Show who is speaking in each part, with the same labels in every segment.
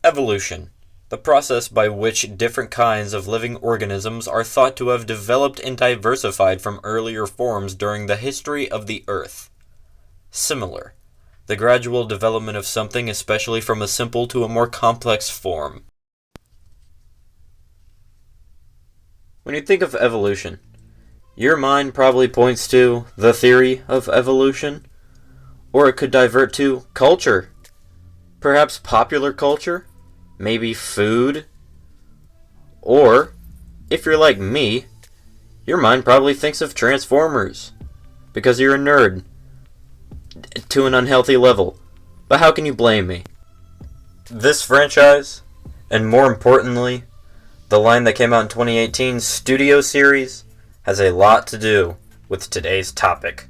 Speaker 1: Evolution, the process by which different kinds of living organisms are thought to have developed and diversified from earlier forms during the history of the Earth. Similar, the gradual development of something, especially from a simple to a more complex form. When you think of evolution, your mind probably points to the theory of evolution, or it could divert to culture. Perhaps popular culture, maybe food, or, if you're like me, your mind probably thinks of Transformers, because you're a nerd, to an unhealthy level. But how can you blame me? This franchise, and more importantly, the line that came out in 2018, Studio Series, has a lot to do with today's topic.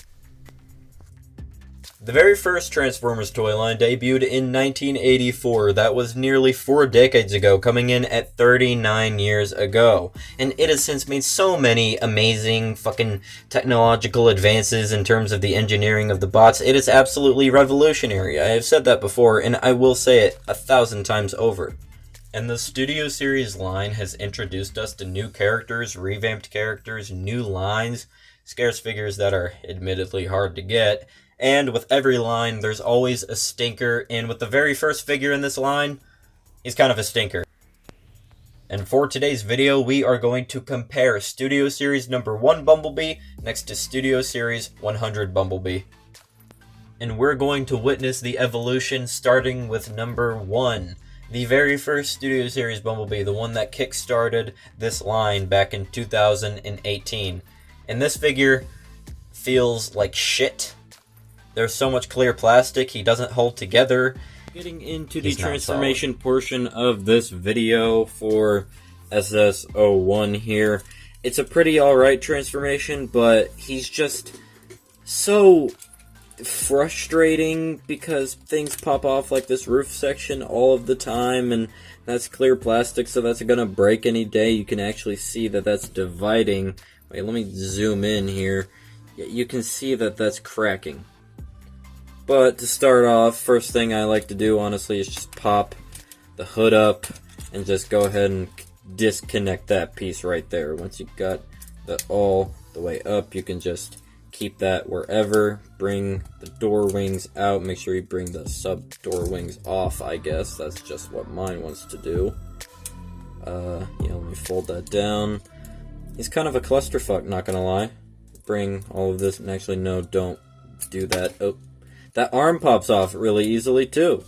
Speaker 1: The very first Transformers toy line debuted in 1984. That was nearly 4 decades ago, coming in at 39 years ago. And it has since made so many amazing fucking technological advances in terms of the engineering of the bots. It is absolutely revolutionary. I have said that before, and I will say it 1,000 times over. And the Studio Series line has introduced us to new characters, revamped characters, new lines, scarce figures that are admittedly hard to get. And with every line, there's always a stinker, and with the very first figure in this line, he's kind of a stinker. And for today's video, we are going to compare Studio Series number 1 Bumblebee next to Studio Series 100 Bumblebee. And we're going to witness the evolution starting with number 1. The very first Studio Series Bumblebee, the one that kick-started this line back in 2018. And this figure feels like shit. There's so much clear plastic, he doesn't hold together. Getting into the transformation portion of this video for SS01 here. It's a pretty alright transformation, but he's just so frustrating because things pop off like this roof section all of the time, and that's clear plastic, so that's gonna break any day. You can actually see that that's dividing. Wait, let me zoom in here. You can see that that's cracking. But to start off, first thing I like to do, honestly, is just pop the hood up and just go ahead and disconnect that piece right there. Once you got the all the way up, you can just keep that wherever. Bring the door wings out. Make sure you bring the sub door wings off, I guess. That's just what mine wants to do. Let me fold that down. He's kind of a clusterfuck, not gonna lie. Bring all of this, and actually, no, don't do that. Oh. That arm pops off really easily, too.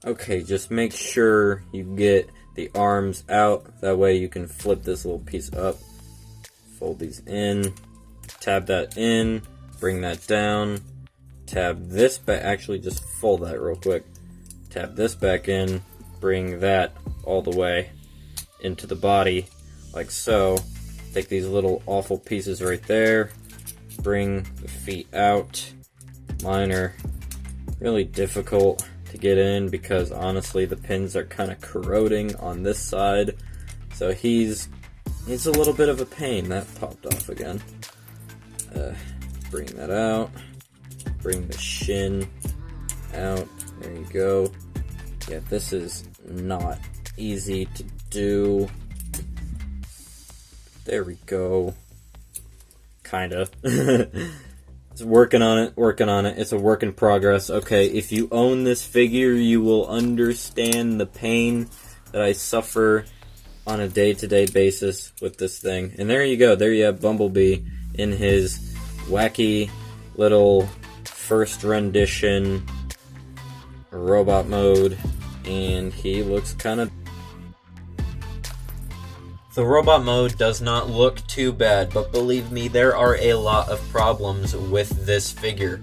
Speaker 1: Okay, just make sure you get the arms out. That way you can flip this little piece up. Fold these in. Tab that in. Bring that down. Tab this back. Actually, just fold that real quick. Tab this back in. Bring that all the way into the body, like so. Take these little awful pieces right there. Bring the feet out. Mine are really difficult to get in because honestly the pins are kind of corroding on this side, so he's a little bit of a pain. That popped off again. Bring that out. Bring the shin out. There you go. Yeah, this is not easy to do. There we go. Kinda. It's working on it. It's a work in progress. Okay, if you own this figure, you will understand the pain that I suffer on a day-to-day basis with this thing. And there you go. There you have Bumblebee in his wacky little first rendition robot mode. And he looks kind of... The robot mode does not look too bad, but believe me, there are a lot of problems with this figure.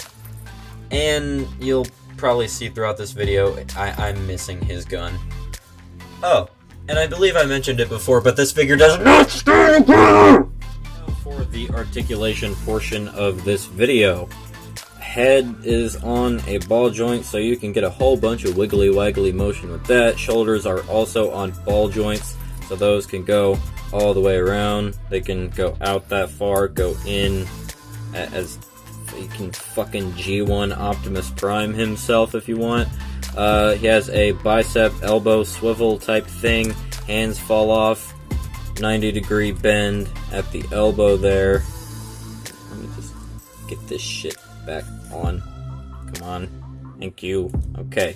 Speaker 1: And you'll probably see throughout this video, I'm missing his gun. Oh, and I believe I mentioned it before, but this figure does not stand together! For the articulation portion of this video, head is on a ball joint, so you can get a whole bunch of wiggly waggly motion with that. Shoulders are also on ball joints, so those can go all the way around. They can go out that far, go in as you can fucking G1 Optimus Prime himself if you want. He has a bicep elbow swivel type thing. Hands fall off. 90-degree bend at the elbow there. Let me just get this shit back on. Come on. Thank you. Okay.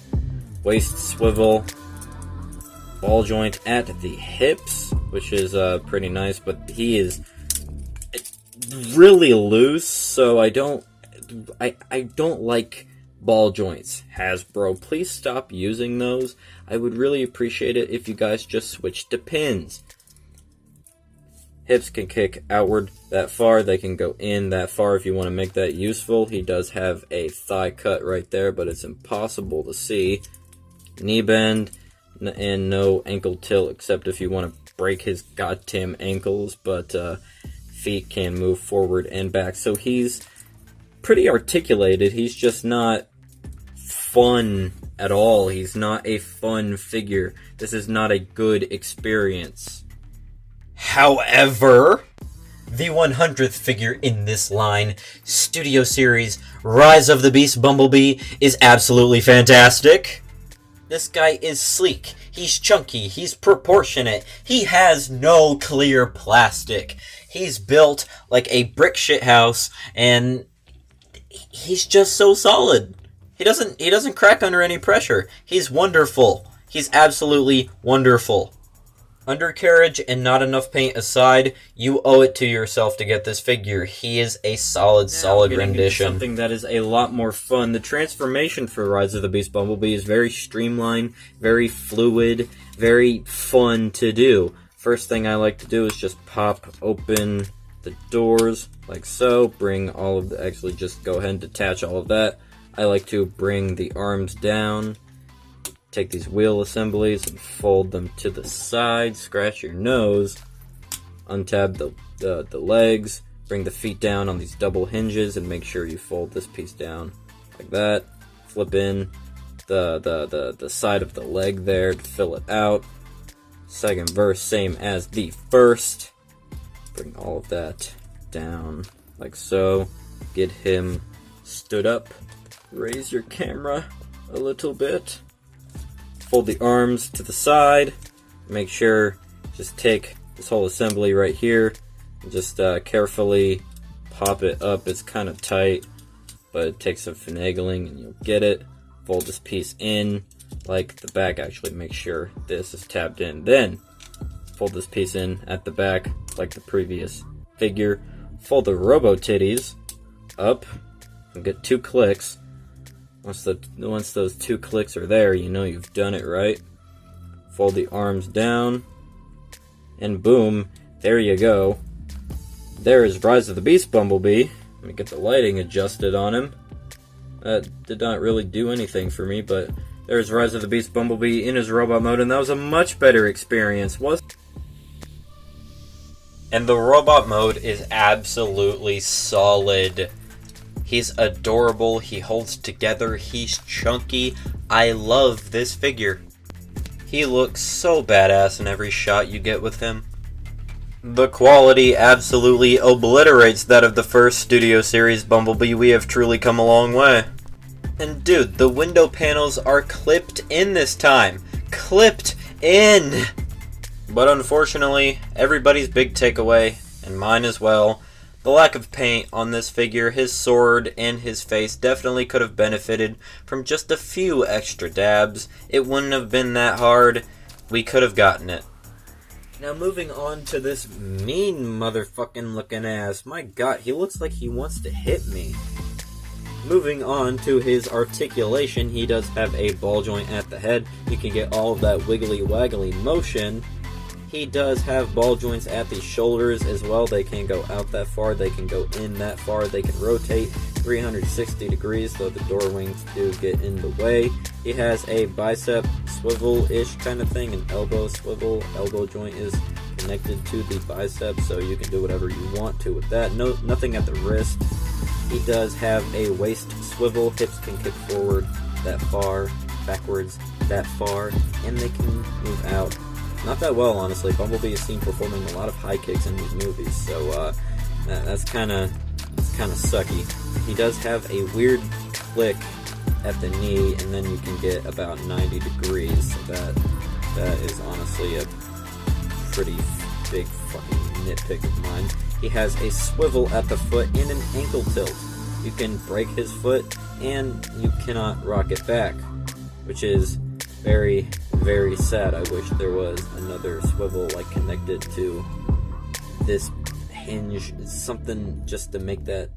Speaker 1: Waist swivel. Ball joint at the hips, which is pretty nice, but he is really loose, so I don't like ball joints. Hasbro, please stop using those. I would really appreciate it if you guys just switched to pins. Hips can kick outward that far. They can go in that far if you want to make that useful. He does have a thigh cut right there, but it's impossible to see. Knee bend and no ankle tilt, except if you want to break his goddamn ankles, but feet can move forward and back. So he's pretty articulated. He's just not fun at all. He's not a fun figure. This is not a good experience. However, the 100th figure in this line, Studio Series Rise of the Beast Bumblebee, is absolutely fantastic. This guy is sleek, he's chunky, he's proportionate, he has no clear plastic. He's built like a brick shit house, and he's just so solid. He doesn't crack under any pressure. He's wonderful. He's absolutely wonderful. Undercarriage and not enough paint aside, you owe it to yourself to get this figure. He is a solid rendition. Something that is a lot more fun. The transformation for Rise of the Beast Bumblebee is very streamlined, very fluid, very fun to do. First thing I like to do is just pop open the doors like so. Bring all of the, actually just go ahead and detach all of that. I like to bring the arms down. Take these wheel assemblies and fold them to the side. Scratch your nose. Untab the legs. Bring the feet down on these double hinges and make sure you fold this piece down like that. Flip in the side of the leg there to fill it out. Second verse, same as the first. Bring all of that down like so. Get him stood up. Raise your camera a little bit. Fold the arms to the side. Make sure, just take this whole assembly right here and just carefully pop it up. It's kind of tight, but it takes some finagling and you'll get it. Fold this piece in like the back. Actually, make sure this is tabbed in. Then fold this piece in at the back like the previous figure. Fold the robo titties up and get 2 clicks. Once those 2 clicks are there, you know you've done it right. Fold the arms down, and boom, there you go. There is Rise of the Beast Bumblebee. Let me get the lighting adjusted on him. That did not really do anything for me, but there's Rise of the Beast Bumblebee in his robot mode, and that was a much better experience, And the robot mode is absolutely solid. He's adorable, he holds together, he's chunky. I love this figure. He looks so badass in every shot you get with him. The quality absolutely obliterates that of the first Studio Series Bumblebee. We have truly come a long way. And dude, the window panels are clipped in this time. Clipped in! But unfortunately, everybody's big takeaway, and mine as well, the lack of paint on this figure. His sword and his face definitely could have benefited from just a few extra dabs. It wouldn't have been that hard. We could have gotten it. Now moving on to this mean motherfucking looking ass. My god, he looks like he wants to hit me. Moving on to his articulation, he does have a ball joint at the head. You can get all of that wiggly waggly motion. He does have ball joints at the shoulders as well. They can go out that far, they can go in that far, they can rotate 360 degrees, though the door wings do get in the way. He has a bicep swivel-ish kind of thing, an elbow swivel. Elbow joint is connected to the bicep, so you can do whatever you want to with that. Nothing at the wrist. He does have a waist swivel. Hips can kick forward that far, backwards that far, and they can move out. Not that well, honestly. Bumblebee is seen performing a lot of high kicks in these movies, so that's kind of sucky. He does have a weird click at the knee, and then you can get about 90 degrees. So that is honestly a pretty big fucking nitpick of mine. He has a swivel at the foot and an ankle tilt. You can break his foot and you cannot rock it back, which is very, very sad. I wish there was another swivel like connected to this hinge, something just to make that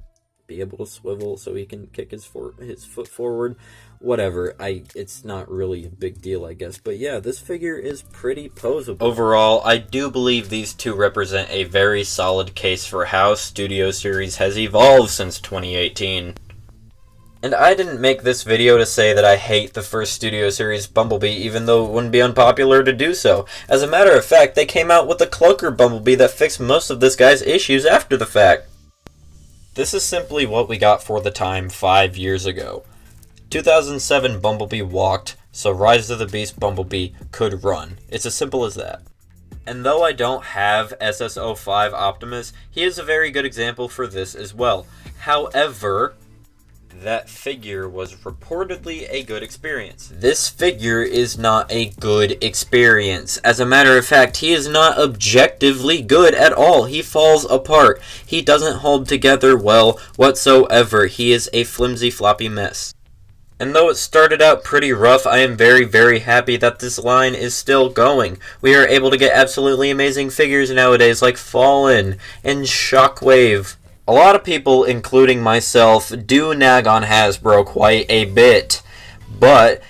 Speaker 1: be able to swivel so he can kick his foot forward. Whatever, it's not really a big deal, I guess. But yeah, this figure is pretty poseable. Overall, I do believe these two represent a very solid case for how Studio Series has evolved since 2018. And I didn't make this video to say that I hate the first Studio Series Bumblebee, even though it wouldn't be unpopular to do so. As a matter of fact, they came out with a cloaker Bumblebee that fixed most of this guy's issues after the fact. This is simply what we got for the time 5 years ago. 2007 Bumblebee walked, so Rise of the Beast Bumblebee could run. It's as simple as that. And though I don't have SS01 Optimus, he is a very good example for this as well. However, that figure was reportedly a good experience. This figure is not a good experience. As a matter of fact, he is not objectively good at all. He falls apart. He doesn't hold together well whatsoever. He is a flimsy, floppy mess. And though it started out pretty rough, I am very, very happy that this line is still going. We are able to get absolutely amazing figures nowadays like Fallen and Shockwave. A lot of people, including myself, do nag on Hasbro quite a bit, but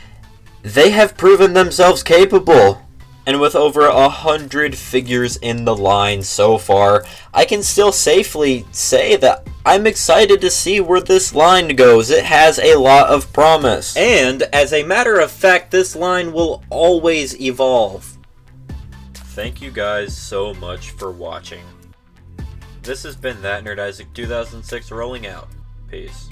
Speaker 1: they have proven themselves capable. And with over 100 figures in the line so far, I can still safely say that I'm excited to see where this line goes. It has a lot of promise. And, as a matter of fact, this line will always evolve. Thank you guys so much for watching. This has been That Nerd Isaac 2006 rolling out. Peace.